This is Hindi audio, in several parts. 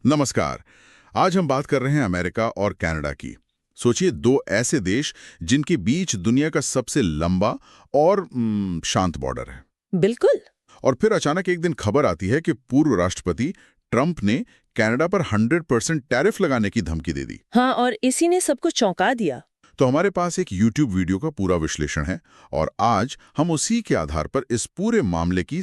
नमस्कार। आज हम बात कर रहे हैं अमेरिका और कनाडा की। सोचिए, दो ऐसे देश जिनके बीच दुनिया का सबसे लंबा और शांत बॉर्डर है। बिल्कुल। और फिर अचानक एक दिन खबर आती है कि पूर्व राष्ट्रपति ट्रंप ने कनाडा पर 100% टैरिफ लगाने की धमकी दे दी। हाँ, और इसी ने सबको चौंका दिया। तो हमारे पास एक YouTube वीडियो का पूरा विश्लेषण है और आज हम उसी के आधार पर इस पूरे मामले की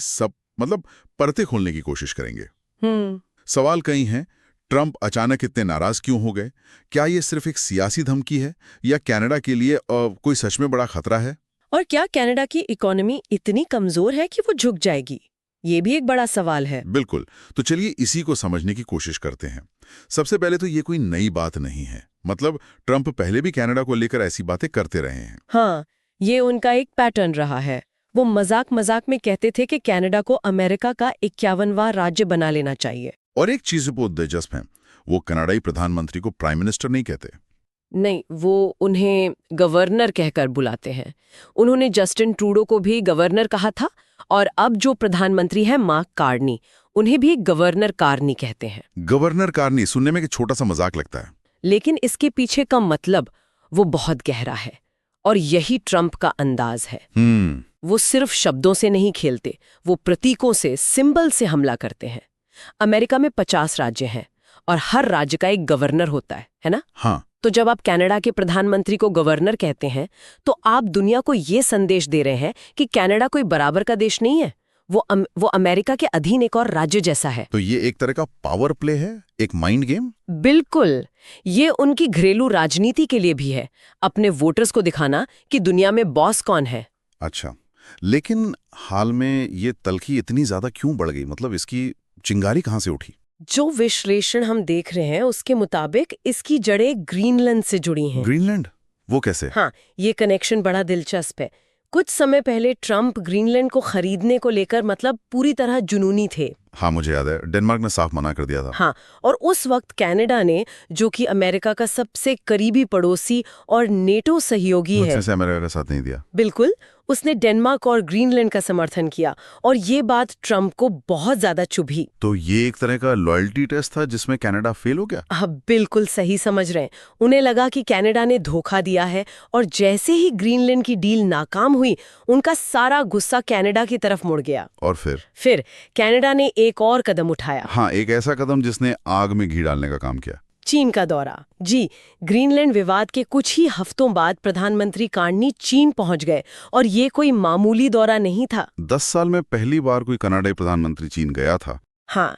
परतें खोलने की कोशिश करेंगे। सवाल कई हैं। ट्रंप अचानक इतने नाराज क्यों हो गए? क्या ये सिर्फ एक सियासी धमकी है या कनाडा के लिए कोई सच में बड़ा खतरा है? और क्या कनाडा की इकोनॉमी इतनी कमजोर है कि वो झुक जाएगी? ये भी एक बड़ा सवाल है। बिल्कुल। तो चलिए इसी को समझने की कोशिश करते हैं। सबसे पहले तो ये कोई नई बात नहीं है। ट्रंप पहले भी कनाडा को लेकर ऐसी बातें करते रहे हैं। हाँ, ये उनका एक पैटर्न रहा है। वो मजाक मजाक में कहते थे कि कनाडा को अमेरिका का 51वां राज्य बना लेना चाहिए। और एक चीज बहुत दिलचस्प है, वो कनाडाई प्रधानमंत्री को प्राइम मिनिस्टर नहीं कहते। नहीं, वो उन्हें गवर्नर कहकर बुलाते हैं। उन्होंने जस्टिन ट्रूडो को भी गवर्नर कहा था और अब जो प्रधानमंत्री है मार्क कार्नी, उन्हें भी गवर्नर कार्नी कहते हैं। गवर्नर कार्नी सुनने में एक छोटा सा मजाक लगता है, लेकिन इसके पीछे का मतलब वो बहुत गहरा है और यही ट्रंप का अंदाज है। वो सिर्फ शब्दों से नहीं खेलते, वो प्रतीकों से, सिंबल से हमला करते हैं। अमेरिका में 50 राज्य हैं और हर राज्य का एक गवर्नर होता है ना? हाँ। तो जब आप कनाडा के प्रधानमंत्री को गवर्नर कहते हैं तो आप दुनिया को ये संदेश दे रहे हैं कि कनाडा कोई बराबर का देश नहीं है, वो अमेरिका के अधीन एक और राज्य जैसा है। तो ये एक तरह का पावर प्ले है, एक माइंड गेम। बिल्कुल। ये उनकी घरेलू राजनीति के लिए भी है, अपने वोटर्स को दिखाना कि दुनिया में बॉस कौन है। अच्छा, लेकिन हाल में ये तल्खी इतनी ज्यादा क्यों बढ़ गई? इसकी चिंगारी कहाँ से उठी? जो विश्लेषण हम देख रहे हैं उसके मुताबिक इसकी जड़ें ग्रीनलैंड से जुड़ी हैं। ग्रीनलैंड? वो कैसे? हाँ, ये कनेक्शन बड़ा दिलचस्प है। कुछ समय पहले ट्रंप ग्रीनलैंड को खरीदने को लेकर पूरी तरह जुनूनी थे। हाँ, मुझे याद है, डेनमार्क ने साफ मना कर दिया था। हाँ, और उस वक्त कनाडा ने, जो कि अमेरिका का सबसे करीबी पड़ोसी और नेटो सहयोगी है, से अमेरिका का साथ नहीं दिया। बिल्कुल, उसने डेनमार्क और ग्रीनलैंड का समर्थन किया और ये बात ट्रंप को बहुत ज्यादा चुभी। तो ये एक तरह का लॉयल्टी टेस्ट था जिसमें कनाडा फेल हो गया। हाँ, बिल्कुल सही समझ रहे हैं। उन्हें लगा कि कनाडा ने धोखा दिया है और जैसे ही ग्रीनलैंड की डील नाकाम हुई, उनका सारा गुस्सा कनाडा की तरफ मुड़ गया। और फिर कनाडा ने एक और कदम उठाया। हाँ, एक ऐसा कदम जिसने आग में घी डालने का काम किया। चीन का दौरा। जी, ग्रीनलैंड विवाद के कुछ ही हफ्तों बाद प्रधानमंत्री कार्नी चीन पहुंच गए और ये कोई मामूली दौरा नहीं था। 10 साल में पहली बार कोई कनाडाई प्रधानमंत्री चीन गया था। हाँ,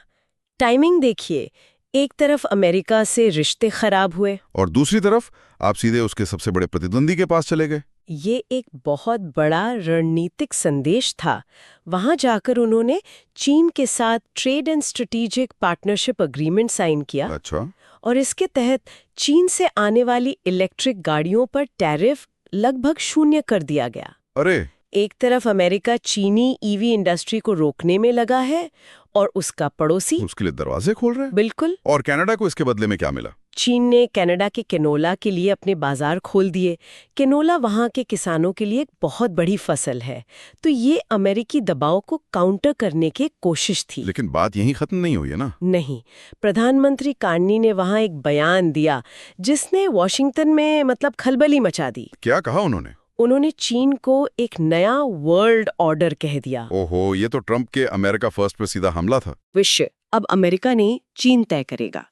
टाइमिंग देखिए, एक तरफ अमेरिका से रिश्ते खराब हुए और दूसरी तरफ आप सीधे उसके सबसे बड़े प्रतिद्वंदी के पास चले गए। ये एक बहुत बड़ा रणनीतिक संदेश था। वहां जाकर उन्होंने चीन के साथ trade and strategic partnership agreement sign किया। अच्छा। और इसके तहत चीन से आने वाली इलेक्ट्रिक गाड़ियों पर टैरिफ लगभग 0 कर दिया गया। अरे! एक तरफ अमेरिका चीनी ईवी इंडस्ट्री को रोकने में लगा है और उसका पड़ोसी उसके लिए दरवाजे खोल रहे हैं। बिल्कुल। और कनाडा को इसके बदले में क्या मिला? चीन ने कनाडा के कैनोला के लिए अपने बाजार खोल दिए। कैनोला वहां के किसानों के लिए एक बहुत बड़ी फसल है, तो ये अमेरिकी दबाव को काउंटर करने की कोशिश थी। लेकिन बात यहीं खत्म नहीं हुई है ना? नहीं, प्रधानमंत्री कार्नी ने वहां एक बयान दिया जिसने वॉशिंगटन में खलबली मचा दी। क्या कहा उन्होंने? उन्होंने चीन को एक नया वर्ल्ड ऑर्डर कह दिया। ओहो, ये तो ट्रंप के अमेरिका फर्स्ट पे सीधा हमला था। विश्व अब अमेरिका ने चीन तय करेगा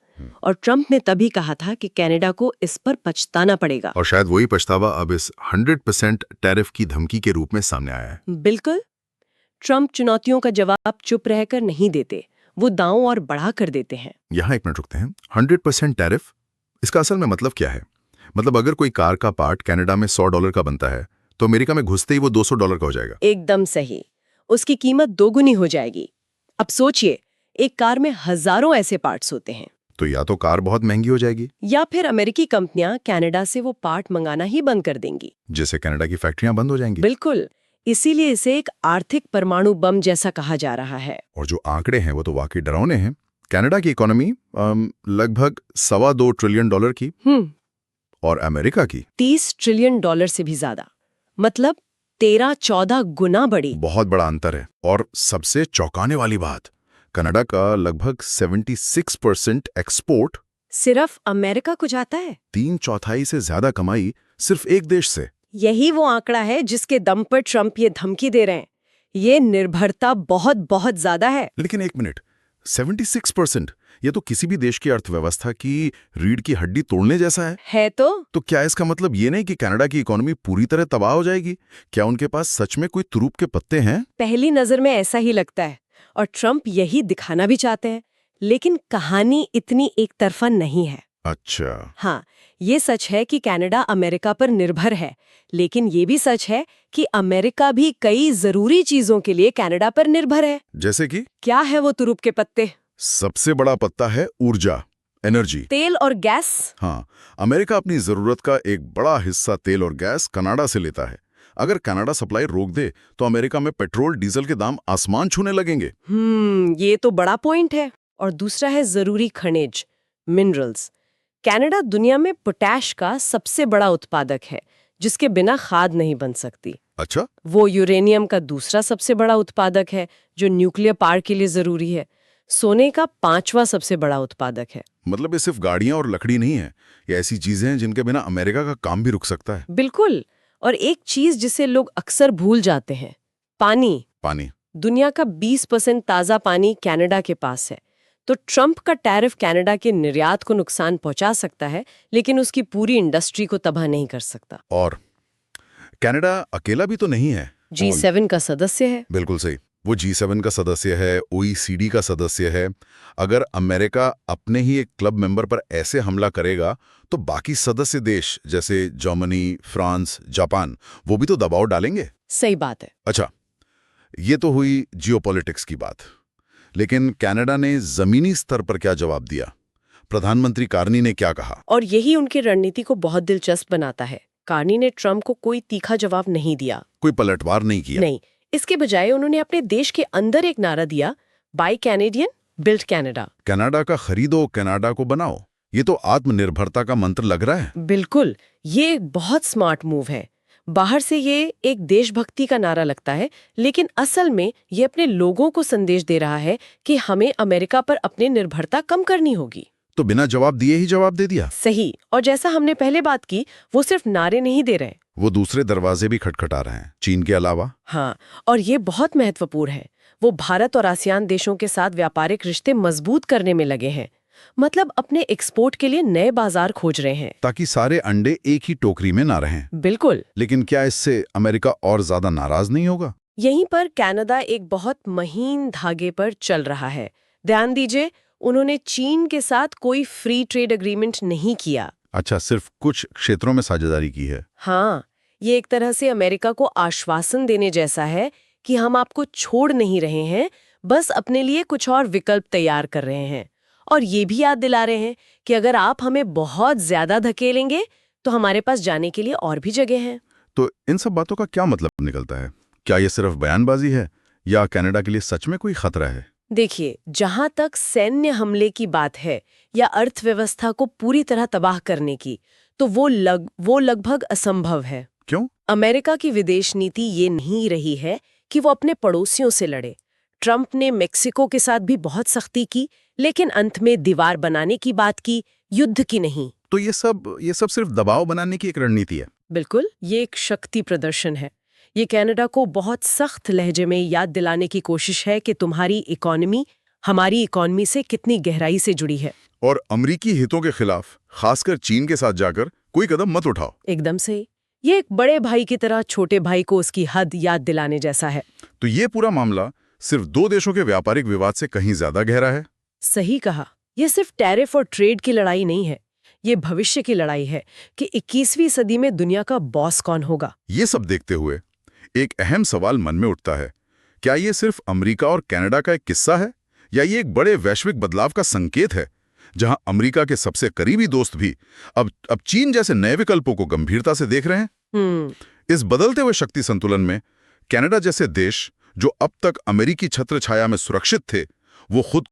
और ट्रंप ने तभी कहा था कि कनाडा को इस पर पछताना पड़ेगा। और शायद वही पछतावा अब इस 100% टैरिफ की धमकी के रूप में सामने आया है। बिल्कुल। ट्रंप चुनौतियों का जवाब चुप रहकर नहीं देते, वो दांव और बढ़ा कर देते हैं। यहाँ 1 मिनट रुकते हैं। 100% टैरिफ, इसका असल में मतलब क्या है? अगर कोई कार का पार्ट कनाडा में $100 का बनता है तो अमेरिका में घुसते ही वो $200 का हो जाएगा। एकदम सही, उसकी कीमत दोगुनी हो जाएगी। अब सोचिए, एक कार में हजारों ऐसे पार्ट्स होते हैं, तो या तो कार बहुत महंगी हो जाएगी या फिर अमेरिकी कंपनियां कनाडा से वो पार्ट मंगाना ही बंद कर देंगी, जिससे कनाडा की फैक्ट्रियां बंद हो जाएंगी। बिल्कुल। इसीलिए इसे एक आर्थिक परमाणु बम जैसा कहा जा रहा है। और जो आंकड़े हैं वो तो वाकई डरावने हैं। कनाडा की इकोनॉमी लगभग $2.25 ट्रिलियन की और अमेरिका की $30 ट्रिलियन से भी ज्यादा, 13-14 गुना बड़ी। बहुत बड़ा अंतर है। और सबसे चौंकाने वाली बात, कनाडा का लगभग 76% एक्सपोर्ट सिर्फ अमेरिका को जाता है। 3/4 से ज्यादा कमाई सिर्फ एक देश से। यही वो आंकड़ा है जिसके दम पर ट्रंप ये धमकी दे रहे हैं। ये निर्भरता बहुत बहुत ज्यादा है। लेकिन एक मिनट, 76%, ये तो किसी भी देश की अर्थव्यवस्था की रीढ़ की हड्डी तोड़ने जैसा है। तो क्या इसका मतलब ये नहीं कि कनाडा की इकोनॉमी पूरी तरह तबाह हो जाएगी? क्या उनके पास सच में कोई तुरूप के पत्ते हैं? पहली नजर में ऐसा ही लगता है और ट्रंप यही दिखाना भी चाहते हैं, लेकिन कहानी इतनी एक तरफा नहीं है। अच्छा। हाँ, ये सच है कि कनाडा अमेरिका पर निर्भर है, लेकिन ये भी सच है कि अमेरिका भी कई जरूरी चीजों के लिए कनाडा पर निर्भर है। जैसे कि? क्या है वो तुरूप के पत्ते? सबसे बड़ा पत्ता है ऊर्जा, एनर्जी, तेल और गैस। हाँ, अमेरिका अपनी जरूरत का एक बड़ा हिस्सा तेल और गैस कनाडा से लेता है। अगर कनाडा सप्लाई रोक दे तो अमेरिका में पेट्रोल डीजल के दाम आसमान छूने लगेंगे। ये तो बड़ा पॉइंट है। और दूसरा है जरूरी खनिज, मिनरल्स। कनाडा दुनिया में पोटैश का सबसे बड़ा उत्पादक है, जिसके बिना खाद नहीं बन सकती। अच्छा। वो यूरेनियम का दूसरा सबसे बड़ा उत्पादक है, जो न्यूक्लियर पावर के लिए जरूरी है। सोने का 5वां सबसे बड़ा उत्पादक है। मतलब ये सिर्फ गाड़ियां और लकड़ी नहीं है, ये ऐसी चीजें हैं जिनके बिना अमेरिका का काम भी रुक सकता है। बिल्कुल। और एक चीज जिसे लोग अक्सर भूल जाते हैं, पानी। दुनिया का 20% ताजा पानी कनाडा के पास है। तो ट्रंप का टैरिफ कनाडा के निर्यात को नुकसान पहुंचा सकता है, लेकिन उसकी पूरी इंडस्ट्री को तबाह नहीं कर सकता। और कनाडा अकेला भी तो नहीं है। G7 का सदस्य है। बिल्कुल सही, वो G7 का सदस्य है, OECD का सदस्य है। अगर अमेरिका अपने ही एक क्लब मेंबर पर ऐसे हमला करेगा तो बाकी सदस्य देश जैसे जर्मनी, फ्रांस, जापान, वो भी तो दबाव डालेंगे। सही बात है। अच्छा, ये तो हुई जियोपॉलिटिक्स की बात, लेकिन कनाडा ने जमीनी स्तर पर क्या जवाब दिया? प्रधानमंत्री कार्नी ने क्या कहा? और यही उनकी रणनीति को बहुत दिलचस्प बनाता है। कार्नी ने ट्रंप को कोई तीखा जवाब नहीं दिया, कोई पलटवार नहीं किया। नहीं, इसके बजाय उन्होंने अपने देश के अंदर एक नारा दिया, buy Canadian build Canada. Canada का खरीदो, कनाडा को बनाओ। ये तो आत्मनिर्भरता का मंत्र लग रहा है। बिल्कुल, ये एक बहुत स्मार्ट मूव है। बाहर से ये एक देशभक्ति का नारा लगता है, लेकिन असल में ये अपने लोगों को संदेश दे रहा है कि हमें अमेरिका पर अपनी निर्भरता कम करनी होगी। तो बिना जवाब दिए ही जवाब दे दिया। सही। और जैसा हमने पहले बात की, वो सिर्फ नारे नहीं दे रहे, वो दूसरे दरवाजे भी खटखटा रहे हैं, चीन के अलावा। हाँ, और ये बहुत महत्वपूर्ण है। वो भारत और आसियान देशों के साथ व्यापारिक रिश्ते मजबूत करने में लगे हैं। मतलब अपने एक्सपोर्ट के लिए नए बाजार खोज रहे हैं, ताकि सारे अंडे एक ही टोकरी में ना रहें। बिल्कुल। लेकिन क्या इससे अमेरिका और ज्यादा नाराज नहीं होगा? यहीं पर कनाडा एक बहुत महीन धागे पर चल रहा है। ध्यान दीजिए, उन्होंने चीन के साथ कोई फ्री ट्रेड एग्रीमेंट नहीं किया। अच्छा, सिर्फ कुछ क्षेत्रों में साझेदारी की है। हाँ, ये एक तरह से अमेरिका को आश्वासन देने जैसा है कि हम आपको छोड़ नहीं रहे हैं, बस अपने लिए कुछ और विकल्प तैयार कर रहे हैं। और ये भी याद दिला रहे हैं कि अगर आप हमें बहुत ज्यादा धकेलेंगे तो हमारे पास जाने के लिए और भी जगह है। तो इन सब बातों का क्या मतलब निकलता है? क्या ये सिर्फ बयानबाजी है या कनाडा के लिए सच में कोई खतरा है? देखिए, जहां तक सैन्य हमले की बात है या अर्थव्यवस्था को पूरी तरह तबाह करने की, तो वो लगभग असंभव है। क्यों? अमेरिका की विदेश नीति ये नहीं रही है कि वो अपने पड़ोसियों से लड़े। ट्रंप ने मेक्सिको के साथ भी बहुत सख्ती की, लेकिन अंत में दीवार बनाने की बात की, युद्ध की नहीं। तो ये सब सिर्फ दबाव बनाने की एक रणनीति है। बिल्कुल, ये एक शक्ति प्रदर्शन है। ये कनाडा को बहुत सख्त लहजे में याद दिलाने की कोशिश है कि तुम्हारी इकोनॉमी हमारी इकोनॉमी से कितनी गहराई से जुड़ी है। और अमेरिकी हितों के खिलाफ, खासकर चीन के साथ जाकर कोई कदम मत उठाओ। एकदम से। ये एक बड़े भाई की तरह छोटे भाई को उसकी हद याद दिलाने जैसा है। तो ये पूरा मामला सिर्फ दो देशों के व्यापारिक विवाद से कहीं ज्यादा गहरा है। सही कहा। ये सिर्फ टैरिफ और ट्रेड की लड़ाई नहीं है, ये भविष्य की लड़ाई है कि 21वीं सदी में दुनिया का बॉस कौन होगा। ये सब देखते हुए एक अहम सवाल मन में उठता है, क्या ये सिर्फ अमेरिका और कनाडा का एक किस्सा है या ये एक बड़े वैश्विक बदलाव का संकेत है, जहां अमेरिका के सबसे करीबी दोस्त भी अब चीन जैसे नए विकल्पों को गंभीरता से देख रहे हैं? इस बदलते हुए शक्ति संतुलन में कनाडा जैसे देश, जो अब तक अमेरिकी छत्र छाया में सुरक्षित थे, वो खुद